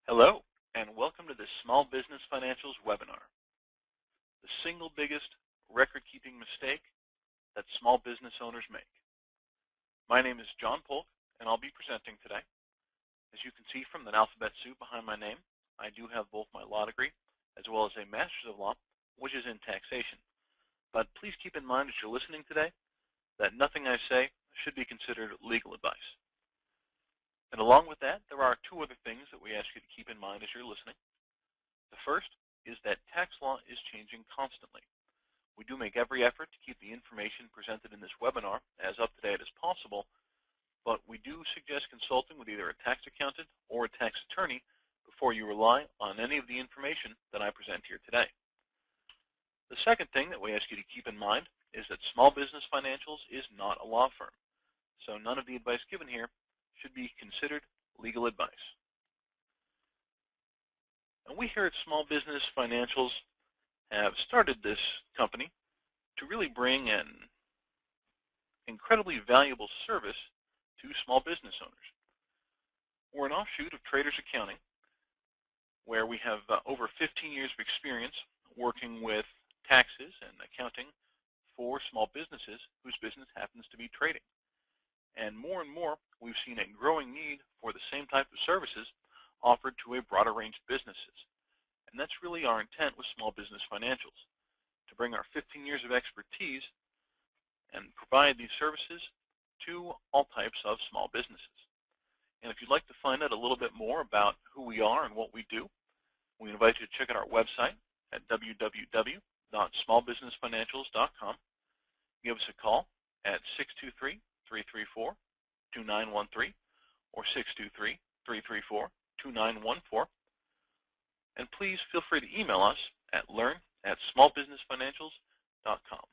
Hello, and welcome to this Small Business Financials webinar, the single biggest record-keeping mistake that small business owners make. My name is John Polk, and I'll be presenting today. As you can see from the alphabet soup behind my name, I do have both my law degree as well as a Master's of Law, which is in taxation. But please keep in mind as you're listening today that nothing I say should be considered legal advice. And along with that, there are two other things that we ask you to keep in mind as you're listening. The first is that tax law is changing constantly. We do make every effort to keep the information presented in this webinar as up-to-date as possible, but we do suggest consulting with either a tax accountant or a tax attorney before you rely on any of the information that I present here today. The second thing that we ask you to keep in mind is that Small Business Financials is not a law firm, so none of the advice given here should be considered legal advice. And we here at Small Business Financials have started this company to really bring an incredibly valuable service to small business owners. We're an offshoot of Traders Accounting, where we have over 15 years of experience working with taxes and accounting for small businesses whose business happens to be trading. And more, we've seen a growing need for the same type of services offered to a broader range of businesses. And that's really our intent with Small Business Financials, to bring our 15 years of expertise and provide these services to all types of small businesses. And if you'd like to find out a little bit more about who we are and what we do, we invite you to check out our website at www.smallbusinessfinancials.com. Give us a call at 623-334-2913 or 623-334-2914. And please feel free to email us at learn@smallbusinessfinancials.com.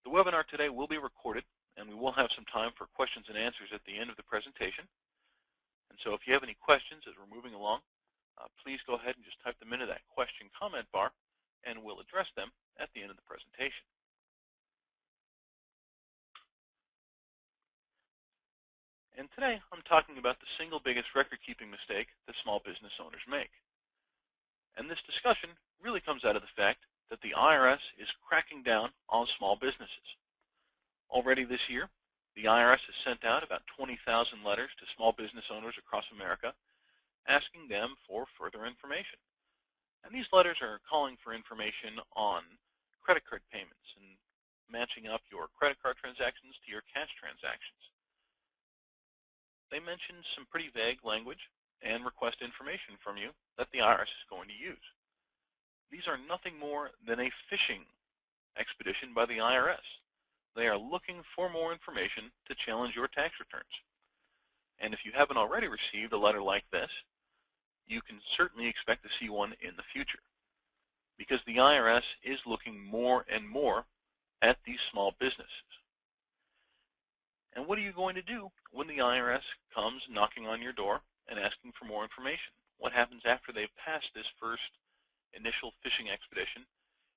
The webinar today will be recorded, and we will have some time for questions and answers at the end of the presentation. And so if you have any questions as we're moving along, please go ahead and just type them into that question comment bar, and we'll address them at the end of the presentation. And today I'm talking about the single biggest record-keeping mistake that small business owners make. And this discussion really comes out of the fact that the IRS is cracking down on small businesses. Already this year, the IRS has sent out about 20,000 letters to small business owners across America asking them for further information. And these letters are calling for information on credit card payments and matching up your credit card transactions to your cash transactions. They mention some pretty vague language and request information from you that the IRS is going to use. These are nothing more than a phishing expedition by the IRS. They are looking for more information to challenge your tax returns. And if you haven't already received a letter like this, you can certainly expect to see one in the future, because the IRS is looking more and more at these small businesses. And what are you going to do when the IRS comes knocking on your door and asking for more information? What happens after they've passed this first initial phishing expedition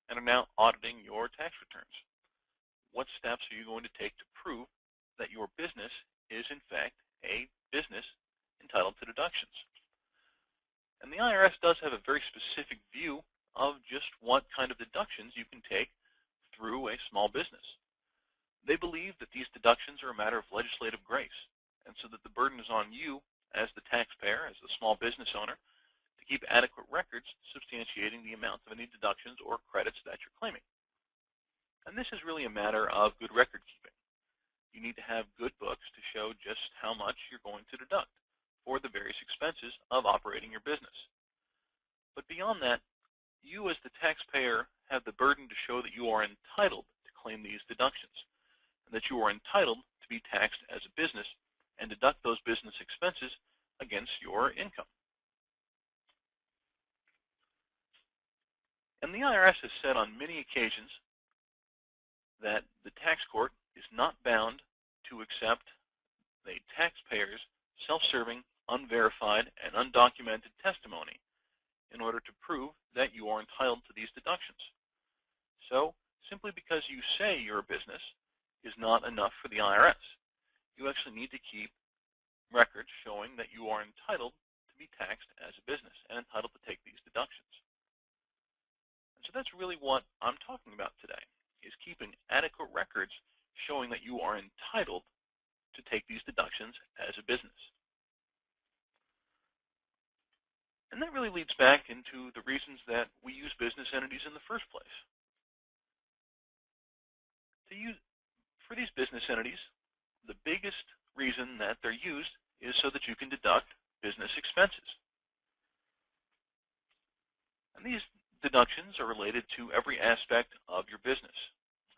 and are now auditing your tax returns? What steps are you going to take to prove that your business is in fact a business entitled to deductions? And the IRS does have a very specific view of just what kind of deductions you can take through a small business. They believe that these deductions are a matter of legislative grace, and so that the burden is on you as the taxpayer, as the small business owner, to keep adequate records substantiating the amount of any deductions or credits that you're claiming. And this is really a matter of good record keeping. You need to have good books to show just how much you're going to deduct for the various expenses of operating your business. But beyond that, you as the taxpayer have the burden to show that you are entitled to claim these deductions, and that you are entitled to be taxed as a business and deduct those business expenses against your income. And the IRS has said on many occasions that the tax court is not bound to accept the taxpayer's self-serving, unverified, and undocumented testimony in order to prove that you are entitled to these deductions. So simply because you say you're a business is not enough for the IRS. You actually need to keep records showing that you are entitled to to be taxed as a business and entitled to take these deductions. And so that's really what I'm talking about today, is keeping adequate records showing that you are entitled to take these deductions as a business. And that really leads back into the reasons that we use business entities in the first place. For these business entities, the biggest reason that they're used is so that you can deduct business expenses. And these deductions are related to every aspect of your business.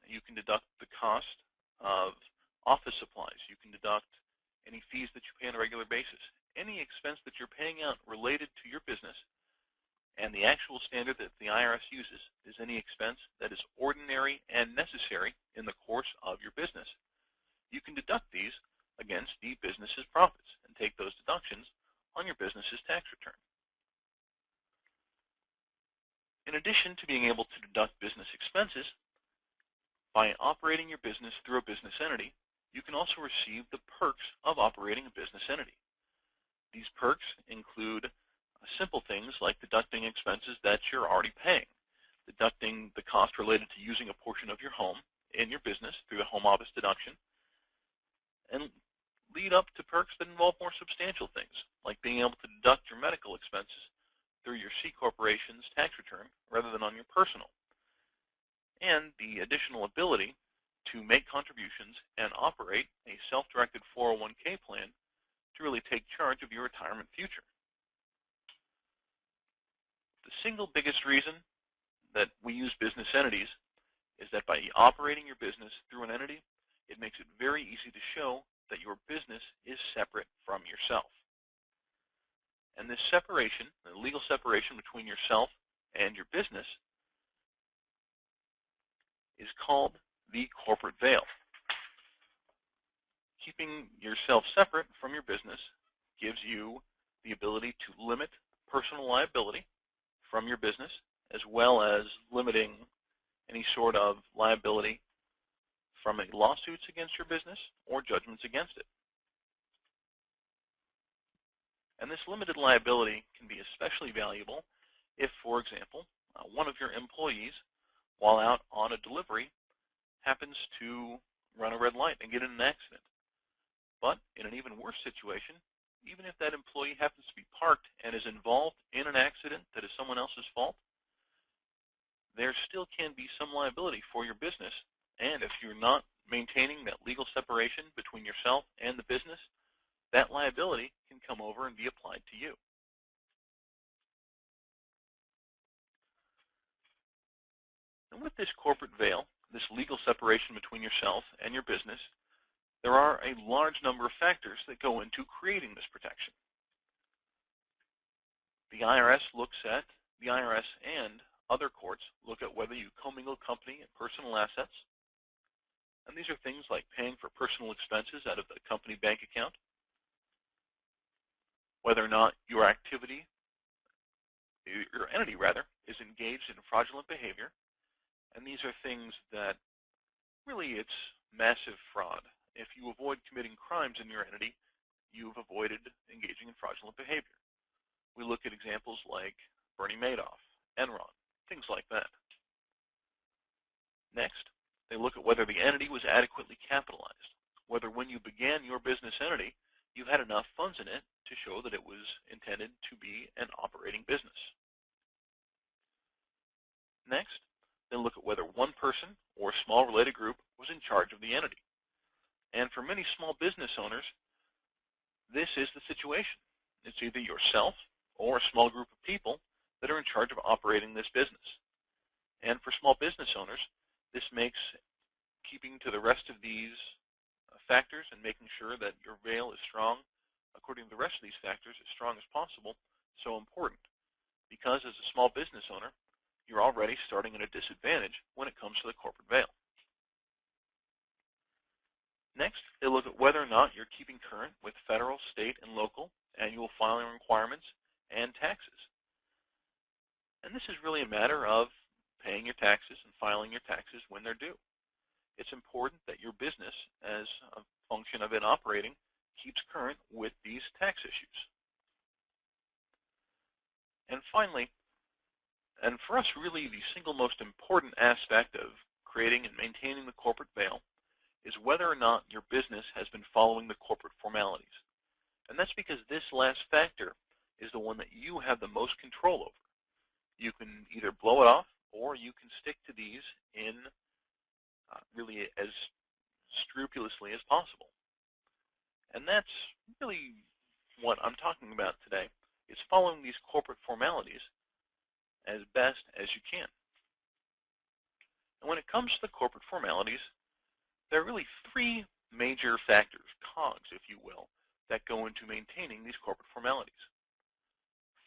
You can deduct the cost of office supplies. You can deduct any fees that you pay on a regular basis. Any expense that you're paying out related to your business, and the actual standard that the IRS uses is any expense that is ordinary and necessary in the course of your business. You can deduct these against the business's profits and take those deductions on your business's tax return. In addition to being able to deduct business expenses, by operating your business through a business entity, you can also receive the perks of operating a business entity. These perks include simple things like deducting expenses that you're already paying, deducting the cost related to using a portion of your home in your business through a home office deduction, and lead up to perks that involve more substantial things, like being able to deduct your medical expenses through your C corporation's tax return rather than on your personal, and the additional ability to make contributions and operate a self-directed 401k plan to really take charge of your retirement future. The single biggest reason that we use business entities is that by operating your business through an entity, it makes it very easy to show that your business is separate from yourself. And this separation, the legal separation between yourself and your business, is called the corporate veil. Keeping yourself separate from your business gives you the ability to limit personal liability from your business, as well as limiting any sort of liability from any lawsuits against your business or judgments against it. And this limited liability can be especially valuable if, for example, one of your employees, while out on a delivery, happens to run a red light and get in an accident. But in an even worse situation, even if that employee happens to be parked and is involved in an accident that is someone else's fault, there still can be some liability for your business. And if you're not maintaining that legal separation between yourself and the business, that liability can come over and be applied to you. And with this corporate veil, this legal separation between yourself and your business, there are a large number of factors that go into creating this protection. The IRS and other courts look at whether you commingle company and personal assets. And these are things like paying for personal expenses out of the company bank account, whether or not your entity is engaged in fraudulent behavior. And these are things that really it's massive fraud. If you avoid committing crimes in your entity, you've avoided engaging in fraudulent behavior. We look at examples like Bernie Madoff, Enron, things like that. Next, they look at whether the entity was adequately capitalized, whether when you began your business entity, you had enough funds in it to show that it was intended to be an operating business. Next, they look at whether one person or a small related group was in charge of the entity. And for many small business owners, this is the situation. It's either yourself or a small group of people that are in charge of operating this business. And for small business owners, this makes keeping to the rest of these factors and making sure that your veil is strong according to the rest of these factors, as strong as possible, so important. Because as a small business owner, you're already starting at a disadvantage when it comes to the corporate veil. Next, they look at whether or not you're keeping current with federal, state, and local annual filing requirements and taxes. And this is really a matter of paying your taxes and filing your taxes when they're due. It's important that your business, as a function of it operating, keeps current with these tax issues. And finally, and for us really the single most important aspect of creating and maintaining the corporate veil is whether or not your business has been following the corporate formalities. And that's because this last factor is the one that you have the most control over. You can either blow it off or you can stick to these in really as scrupulously as possible. And that's really what I'm talking about today, is following these corporate formalities as best as you can. And when it comes to the corporate formalities, there are really three major factors, cogs, if you will, that go into maintaining these corporate formalities.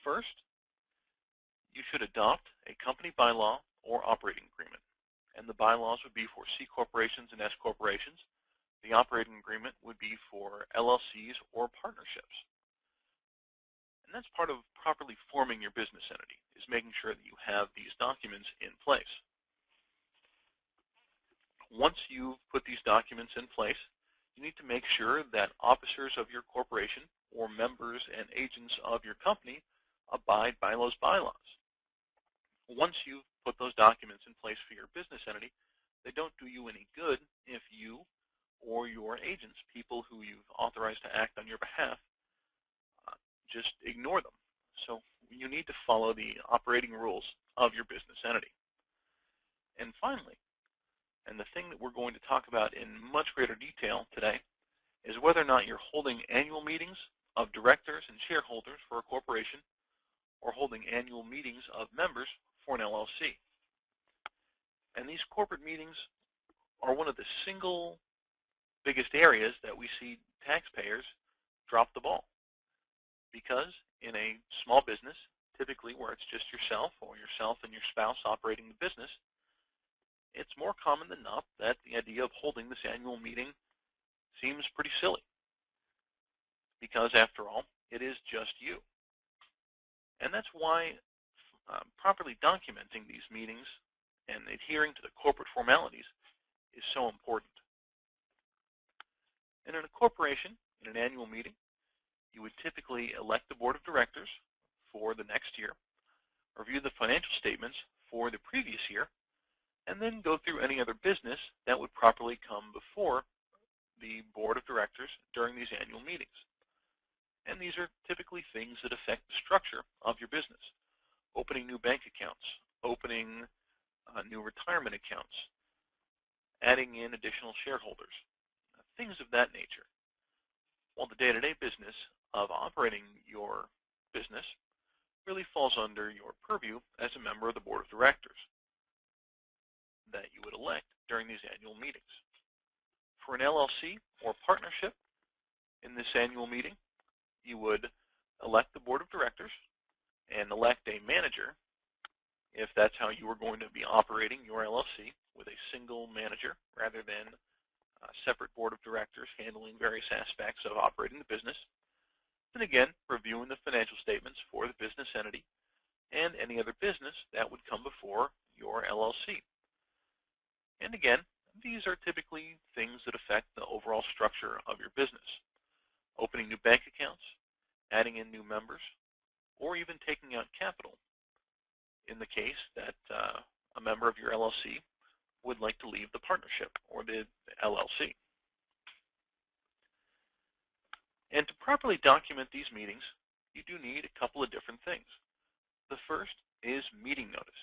First, you should adopt a company bylaw or operating agreement. And the bylaws would be for C corporations and S corporations. The operating agreement would be for LLCs or partnerships. And that's part of properly forming your business entity, is making sure that you have these documents in place. Once you've put these documents in place, you need to make sure that officers of your corporation or members and agents of your company abide by those bylaws. Once you've put those documents in place for your business entity, they don't do you any good if you or your agents, people who you've authorized to act on your behalf, just ignore them. So you need to follow the operating rules of your business entity. And finally, and the thing that we're going to talk about in much greater detail today, is whether or not you're holding annual meetings of directors and shareholders for a corporation or holding annual meetings of members for an LLC. And these corporate meetings are one of the single biggest areas that we see taxpayers drop the ball. Because in a small business, typically where it's just yourself or yourself and your spouse operating the business, it's more common than not that the idea of holding this annual meeting seems pretty silly. Because after all, it is just you. And that's why properly documenting these meetings and adhering to the corporate formalities is so important. And in a corporation, in an annual meeting, you would typically elect the board of directors for the next year, review the financial statements for the previous year, and then go through any other business that would properly come before the board of directors during these annual meetings. And these are typically things that affect the structure of your business. Opening new bank accounts, opening new retirement accounts, adding in additional shareholders, things of that nature. While the day-to-day business of operating your business really falls under your purview as a member of the board of directors that you would elect during these annual meetings. For an LLC or partnership, in this annual meeting, you would elect the board of directors and elect a manager if that's how you were going to be operating your LLC, with a single manager rather than a separate board of directors handling various aspects of operating the business. And again, reviewing the financial statements for the business entity and any other business that would come before your LLC. And again, these are typically things that affect the overall structure of your business. Opening new bank accounts, adding in new members, or even taking out capital in the case that a member of your LLC would like to leave the partnership or the LLC. And to properly document these meetings, you do need a couple of different things. The first is meeting notice.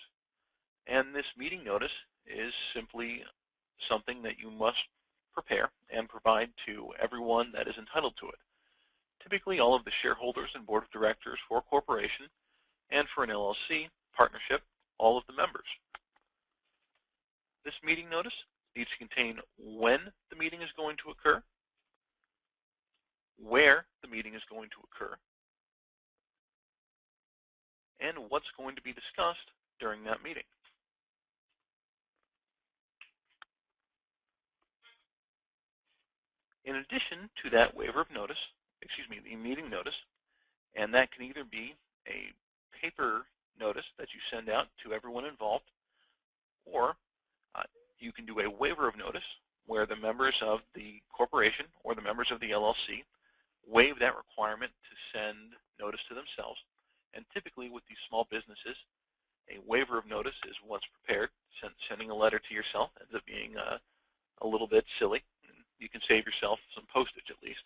And this meeting notice is simply something that you must prepare and provide to everyone that is entitled to it. Typically all of the shareholders and board of directors for a corporation, and for an LLC, partnership, all of the members. This meeting notice needs to contain when the meeting is going to occur, where the meeting is going to occur, and what's going to be discussed during that meeting. In addition to that waiver of notice, the meeting notice, and that can either be a paper notice that you send out to everyone involved, or you can do a waiver of notice where the members of the corporation or the members of the LLC waive that requirement to send notice to themselves, And typically with these small businesses, a waiver of notice is once prepared. Sending a letter to yourself ends up being a little bit silly. You can save yourself some postage at least.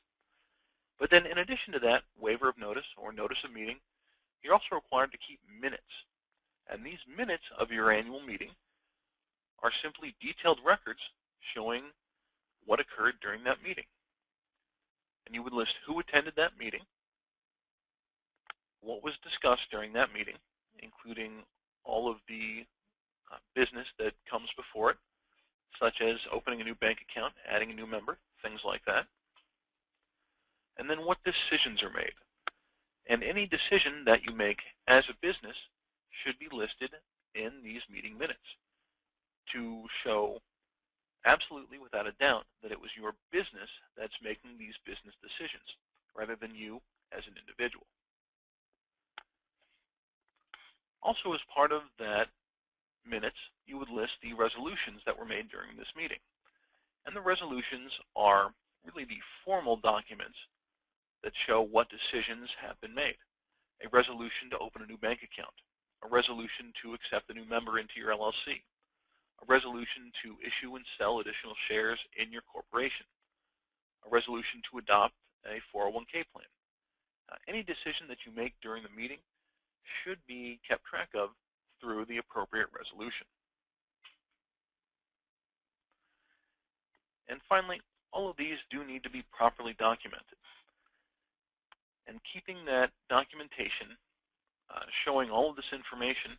But then in addition to that waiver of notice or notice of meeting, you're also required to keep minutes. And these minutes of your annual meeting are simply detailed records showing what occurred during that meeting. And you would list who attended that meeting, what was discussed during that meeting, including all of the business that comes before it, such as opening a new bank account, adding a new member, things like that. And then what decisions are made. And any decision that you make as a business should be listed in these meeting minutes to show absolutely without a doubt that it was your business that's making these business decisions rather than you as an individual. Also, as part of that minutes, you would list the resolutions that were made during this meeting. And the resolutions are really the formal documents that show what decisions have been made. A resolution to open a new bank account, a resolution to accept a new member into your LLC, a resolution to issue and sell additional shares in your corporation, a resolution to adopt a 401k plan. Any decision that you make during the meeting should be kept track of through the appropriate resolution. And finally, all of these do need to be properly documented. And keeping that documentation, showing all of this information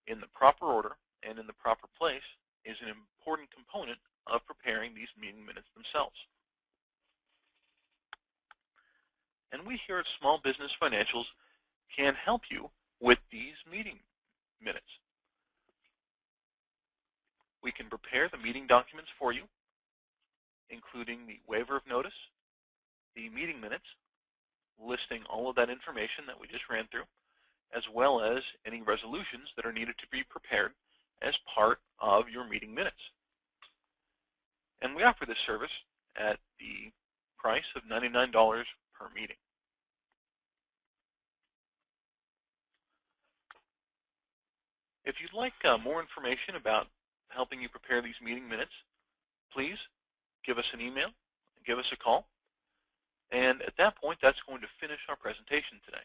in the proper order and in the proper place is an important component of preparing these meeting minutes themselves. And we here at Small Business Financials can help you with these meeting minutes. We can prepare the meeting documents for you, including the waiver of notice, the meeting minutes, listing all of that information that we just ran through, as well as any resolutions that are needed to be prepared as part of your meeting minutes. And we offer this service at the price of $99 per meeting. If you'd like more information about helping you prepare these meeting minutes, please give us an email, give us a call, and at that point, that's going to finish our presentation today.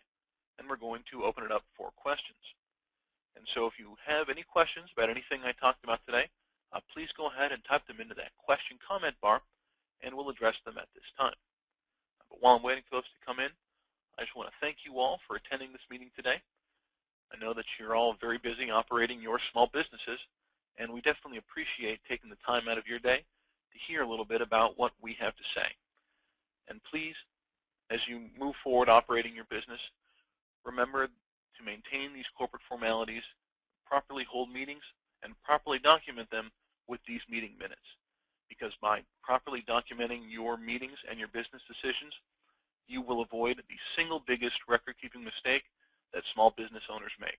And we're going to open it up for questions. And so if you have any questions about anything I talked about today, please go ahead and type them into that question comment bar, and we'll address them at this time. But while I'm waiting for those to come in, I just want to thank you all for attending this meeting today. I know that you're all very busy operating your small businesses, and we definitely appreciate taking the time out of your day to hear a little bit about what we have to say. And please, as you move forward operating your business, remember to maintain these corporate formalities, properly hold meetings, and properly document them with these meeting minutes. Because by properly documenting your meetings and your business decisions, you will avoid the single biggest record-keeping mistake that small business owners make.